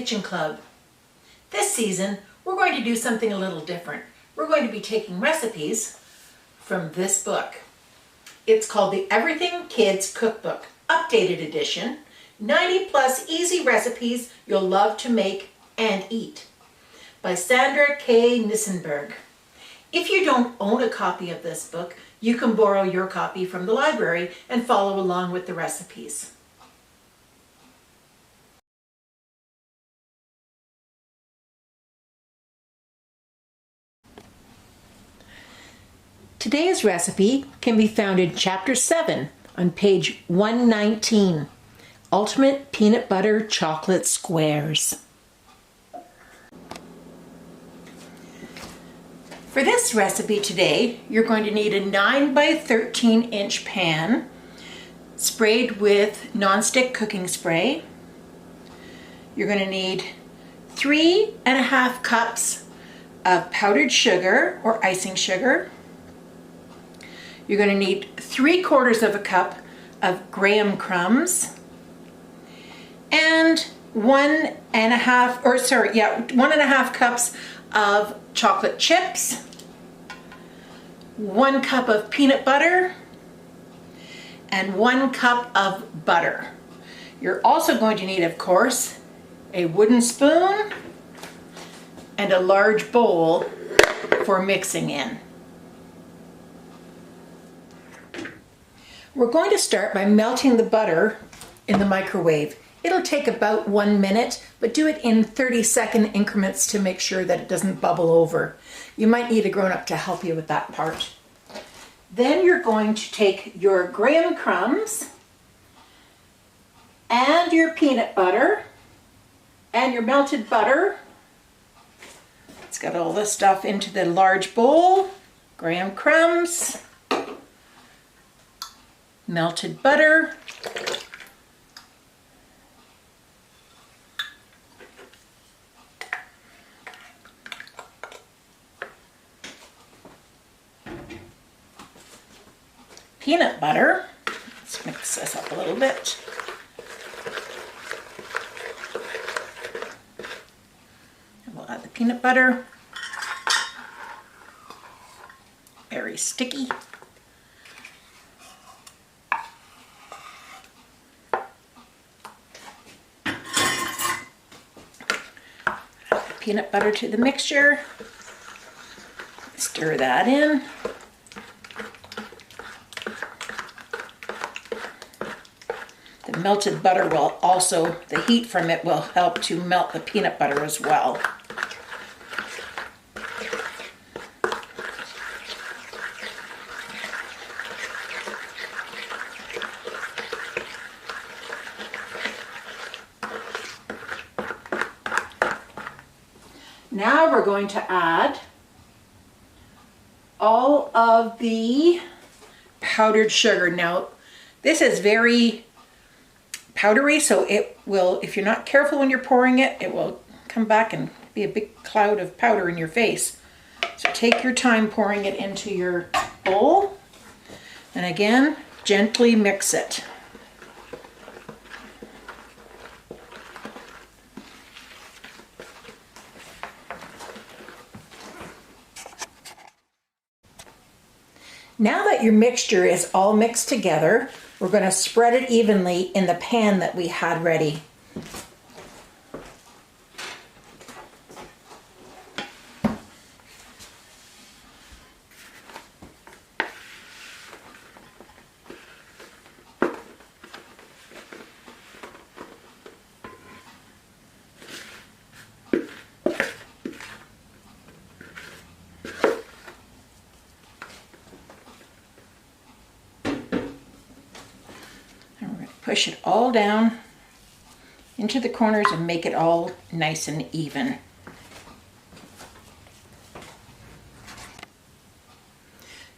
Kitchen Club. This season, we're going to do something a little different. We're going to be taking recipes from this book. It's called the Everything Kids Cookbook, Updated Edition, 90 plus easy recipes you'll love to make and eat, by Sandra K. Nissenberg. If you don't own a copy of this book, you can borrow your copy from the library and follow along with the recipes. Today's recipe can be found in Chapter 7 on page 119, Ultimate Peanut Butter Chocolate Squares. For this recipe today, you're going to need a 9 by 13 inch pan sprayed with nonstick cooking spray. You're going to need 3.5 cups of powdered sugar or icing sugar. You're going to need 3/4 cup of graham crumbs and 1.5 cups of chocolate chips, 1 cup of peanut butter, and 1 cup of butter. You're also going to need, of course, a wooden spoon and a large bowl for mixing in. We're going to start by melting the butter in the microwave. It'll take about 1 minute, but do it in 30-second increments to make sure that it doesn't bubble over. You might need a grown-up to help you with that part. Then you're going to take your graham crumbs and your peanut butter and your melted butter. Let's get all this stuff into the large bowl. Graham crumbs, melted butter, peanut butter. Let's mix this up a little bit. And we'll add the peanut butter. Very sticky. Peanut butter to the mixture. Stir that in. The melted butter will also, the heat from it will help to melt the peanut butter as well. Now we're going to add all of the powdered sugar. Now, this is very powdery, so it will, if you're not careful when you're pouring it, it will come back and be a big cloud of powder in your face. So take your time pouring it into your bowl, and again, gently mix it. Now that your mixture is all mixed together, we're going to spread it evenly in the pan that we had ready. Push it all down into the corners and make it all nice and even.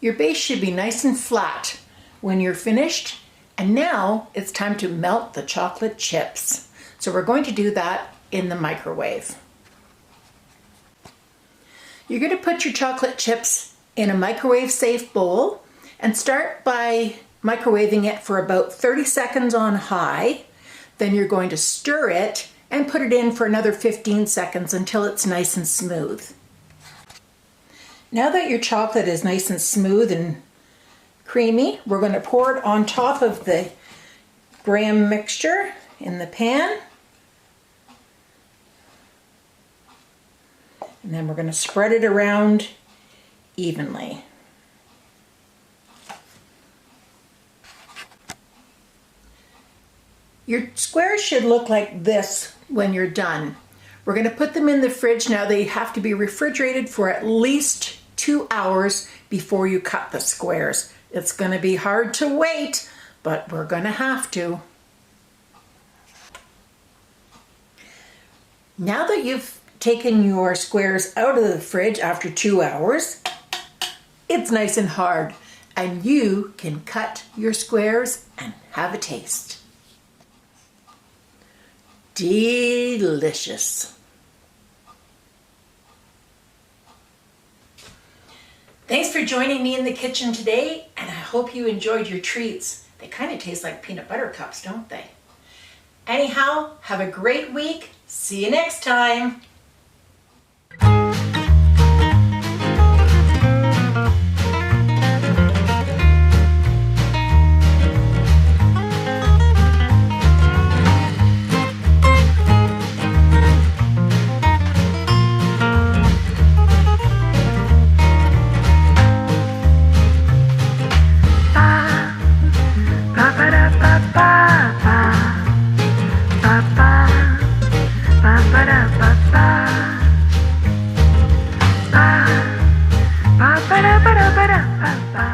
Your base should be nice and flat when you're finished, and now it's time to melt the chocolate chips. So we're going to do that in the microwave. You're going to put your chocolate chips in a microwave safe bowl and start by microwaving it for about 30 seconds on high. Then you're going to stir it and put it in for another 15 seconds until it's nice and smooth. Now that your chocolate is nice and smooth and creamy, we're going to pour it on top of the graham mixture in the pan. And then we're going to spread it around evenly. Your squares should look like this when you're done. We're going to put them in the fridge. Now they have to be refrigerated for at least 2 hours before you cut the squares. It's going to be hard to wait, but we're going to have to. Now that you've taken your squares out of the fridge after 2 hours, it's nice and hard, and you can cut your squares and have a taste. Delicious. Thanks for joining me in the kitchen today, and I hope you enjoyed your treats. They kind of taste like peanut butter cups, don't they? Anyhow, have a great week. See you next time. Ba ba da ba da ba da ba ba.